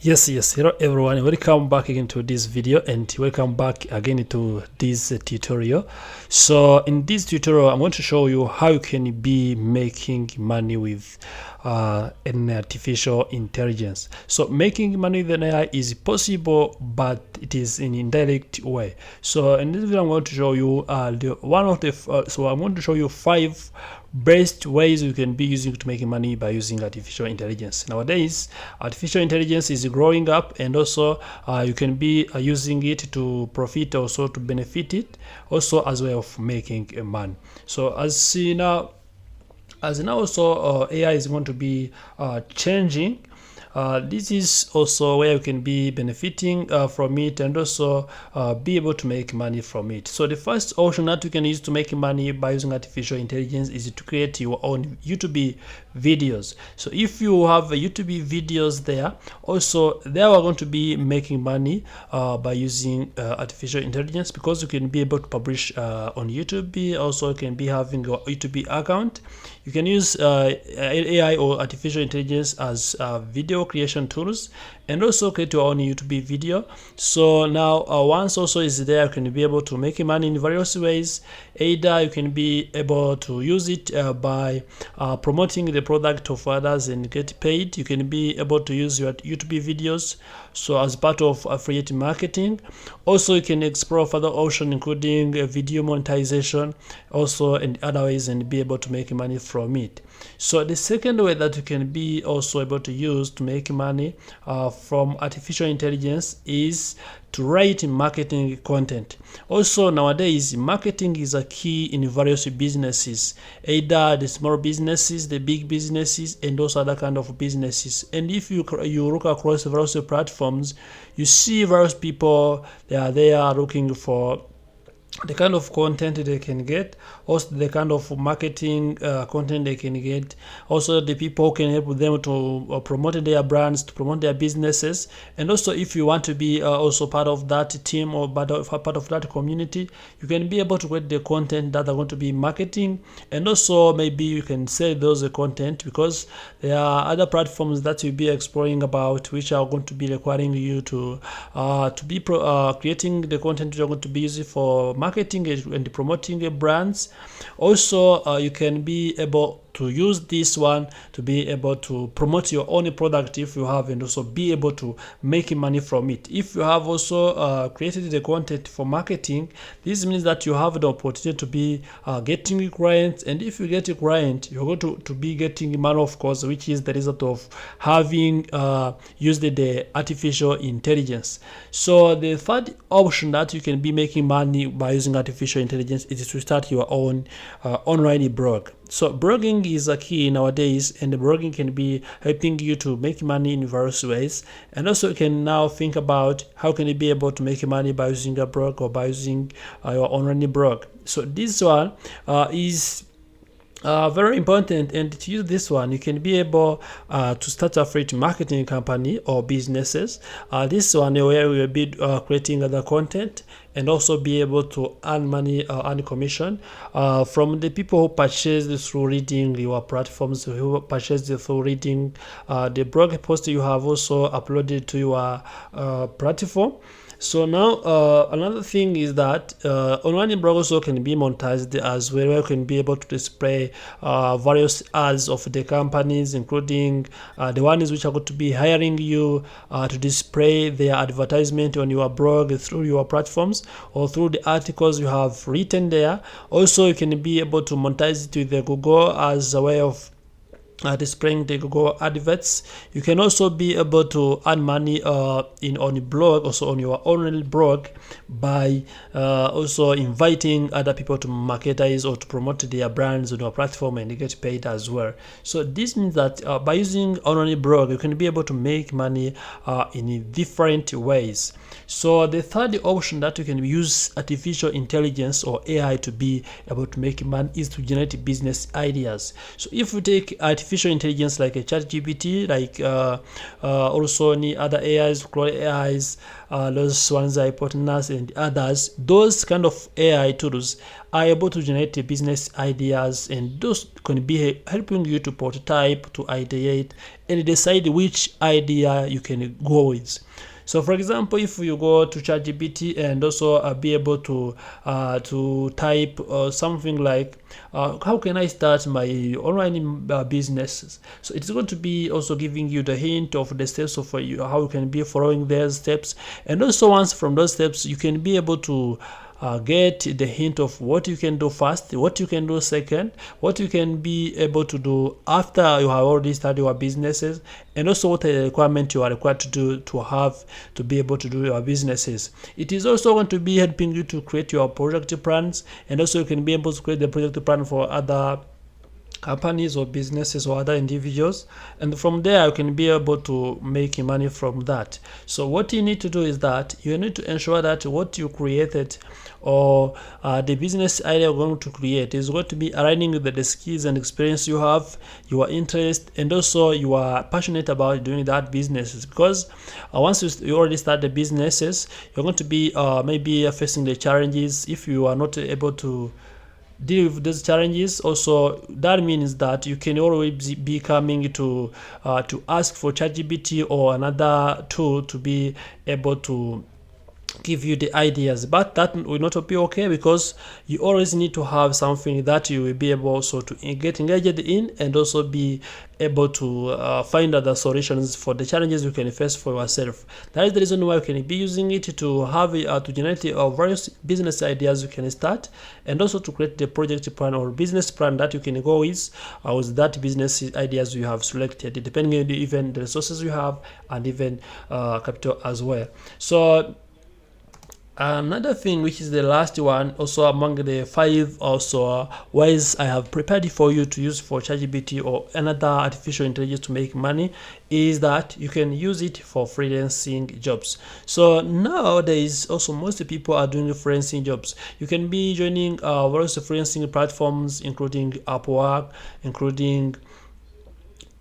Yes, hello everyone, welcome back again to this video and welcome back again to this tutorial. So in this tutorial I'm going to show you how you can be making money with an artificial intelligence. So making money with an AI is possible, but it is in indirect way. So in this video I'm going to show you so I'm going to show you 5 best ways you can be using to make money by using artificial intelligence. Nowadays artificial intelligence is growing up, and also you can be using it to profit, also to benefit it, also as way of making money. So as now also AI is going to be changing. This is also where you can be benefiting from it, and also be able to make money from it. So the first option that you can use to make money by using artificial intelligence is to create your own YouTube videos. So if you have YouTube videos there, also they are going to be making money by using artificial intelligence, because you can be able to publish on YouTube. Also you can be having a YouTube account. You can use AI or artificial intelligence as video creation tools, and also create your own YouTube video. So now once also is there, you can be able to make money in various ways. Either you can be able to use it by promoting the product of others and get paid. You can be able to use your YouTube videos so as part of affiliate marketing. Also you can explore further options, including video monetization also, and other ways, and be able to make money from it. So the second way that you can be also able to use to make money from artificial intelligence is to write marketing content. Also nowadays marketing is a key in various businesses, either the small businesses, the big businesses, and also other kind of businesses. And if you look across various platforms, you see various people, they are looking for the kind of content they can get, also the kind of marketing content they can get, also the people who can help them to promote their brands, to promote their businesses. And also if you want to be also part of that team or part of that community, you can be able to create the content that are going to be marketing, and also maybe you can sell those content, because there are other platforms that you'll be exploring about, which are going to be requiring you to be creating the content you're going to be using for marketing and promoting brands. Also you can be able to use this one to be able to promote your own product if you have, and also be able to make money from it. If you have also created the content for marketing, this means that you have the opportunity to be getting clients, and if you get a client, you're going to be getting money, of course, which is the result of having used the artificial intelligence. So the third option that you can be making money by using artificial intelligence is to start your own online blog. So blogging is a key nowadays, and blogging can be helping you to make money in various ways. And also you can now think about how can you be able to make money by using a blog or by using your online blog. So this one is very important, and to use this one you can be able to start a affiliate marketing company or businesses. This one where we will be creating other content, and also be able to earn money, earn commission from the people who purchase through reading your platforms, who purchase through reading the blog post you have also uploaded to your platform. So now another thing is that online blog also can be monetized as well, where you can be able to display various ads of the companies, including the ones which are going to be hiring you to display their advertisement on your blog through your platforms or through the articles you have written there. Also you can be able to monetize it with the Google as a way of displaying the Google adverts. You can also be able to earn money on your blog, also on your own blog, by also inviting other people to marketize or to promote their brands on your platform, and you get paid as well. So this means that by using online blog you can be able to make money in different ways. So the third option that you can use artificial intelligence or AI to be able to make money is to generate business ideas. So if you take artificial artificial intelligence like a ChatGPT, like also any other AIs, Claude AIs, those ones are important, and others. Those kind of AI tools are able to generate business ideas, and those can be helping you to prototype, to ideate, and decide which idea you can go with. So for example, if you go to ChatGPT and also be able to type something like how can I start my online business, so it's going to be also giving you the hint of the steps of how you can be following those steps, and also once from those steps you can be able to get the hint of what you can do first, what you can do second, what you can be able to do after you have already started your businesses, and also what the requirement you are required to do to have to be able to do your businesses. It is also going to be helping you to create your project plans, and also you can be able to create the project plan for other companies or businesses or other individuals, and from there you can be able to make money from that. So what you need to do is that you need to ensure that what you created or the business idea you're going to create is going to be aligning with the skills and experience you have, your interest, and also you are passionate about doing that business. Because once you already start the businesses, you're going to be maybe facing the challenges. If you are not able to deal with those challenges, also that means that you can always be coming to ask for ChatGPT or another tool to be able to give you the ideas, but that will not be okay, because you always need to have something that you will be able also to get engaged in, and also be able to find other solutions for the challenges you can face for yourself. That is the reason why you can be using it to have to generate various business ideas you can start, and also to create the project plan or business plan that you can go with that business ideas you have selected, depending on even the resources you have, and even capital as well. So another thing, which is the last one, also among the 5 also ways I have prepared for you to use for ChatGPT or another artificial intelligence to make money, is that you can use it for freelancing jobs. So nowadays also most people are doing freelancing jobs. You can be joining various freelancing platforms, including Upwork, including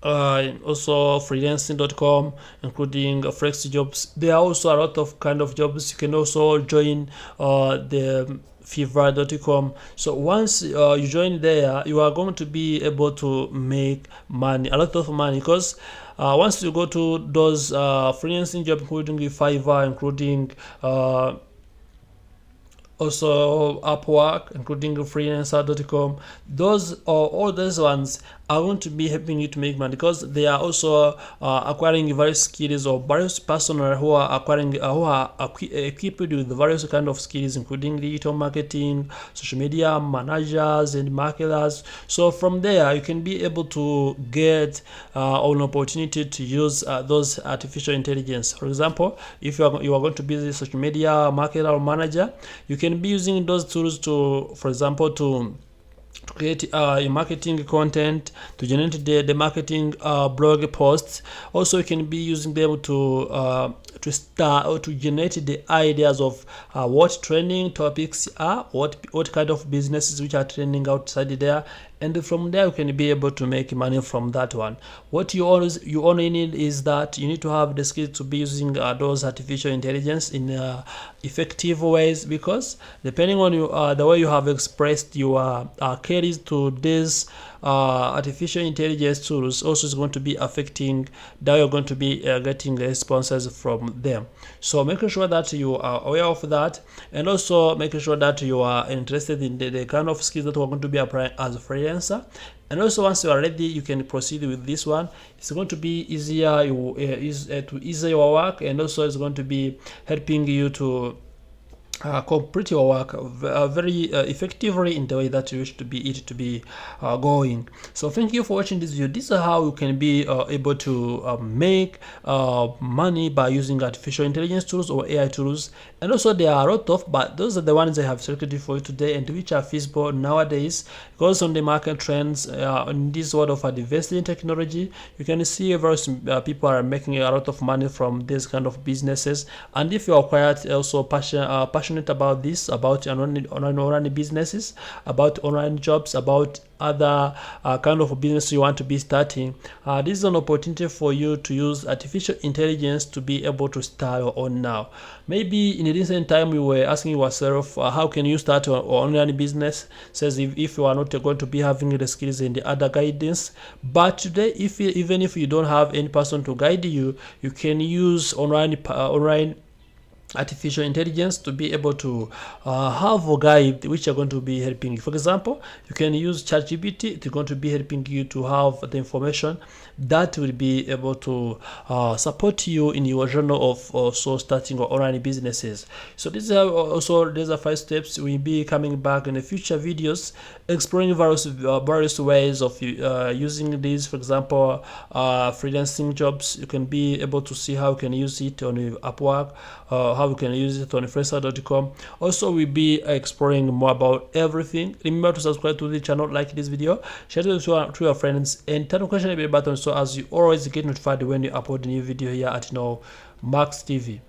also freelancing.com, including FlexJobs. There are also a lot of kind of jobs. You can also join the fiverr.com. So once you join there, you are going to be able to make money, a lot of money, because once you go to those freelancing jobs, including Fiverr, including also Upwork, including freelancer.com, those all those ones are going to be helping you to make money, because they are also acquiring various skills, or various personnel who are acquiring who are equipped with various kind of skills, including digital marketing, social media managers, and marketers. So from there you can be able to get an opportunity to use those artificial intelligence. For example, if you are going to be a social media marketer or manager, you can be using those tools to, for example, to create your marketing content, to generate the marketing blog posts. Also you can be using them to start or to generate the ideas of what trending topics are, what kind of businesses which are trending outside there, and from there you can be able to make money from that one. What you only need is that you need to have the skills to be using those artificial intelligence in effective ways, because depending on the way you have expressed your queries to this artificial intelligence tools, also is going to be affecting that you're going to be getting responses from them. So making sure that you are aware of that, and also making sure that you are interested in the kind of skills that we're going to be applying as a freelancer. And also once you are ready, you can proceed with this one. It's going to be easier to ease your work, and also it's going to be helping you to complete your work very effectively in the way that you wish to be going. So thank you for watching this video. This is how you can be able to make money by using artificial intelligence tools or AI tools. And also there are a lot of, but those are the ones I have selected for you today, and which are feasible nowadays, because on the market trends in this world of investing in technology, you can see various people are making a lot of money from this kind of businesses. And if you are quite also passionate passionate about this, about online businesses, about online jobs, about other kind of business you want to be starting, this is an opportunity for you to use artificial intelligence to be able to start your own now. Maybe in a recent time you were asking yourself, how can you start your online business? Says if you are not going to be having the skills and the other guidance. But today, even if you don't have any person to guide you, you can use online artificial intelligence to be able to have a guide which are going to be helping you. For example, you can use ChatGPT. It's going to be helping you to have the information that will be able to support you in your journey of also starting your online businesses. So these are also these are 5 steps. We'll be coming back in the future videos exploring various ways of using these. For example, freelancing jobs, you can be able to see how you can use it on Upwork, how you can use it on freelancer.com. Also, we'll be exploring more about everything. Remember to subscribe to the channel, like this video, share it to your friends, and turn on the bell button so as you always get notified when you upload a new video here at Max TV.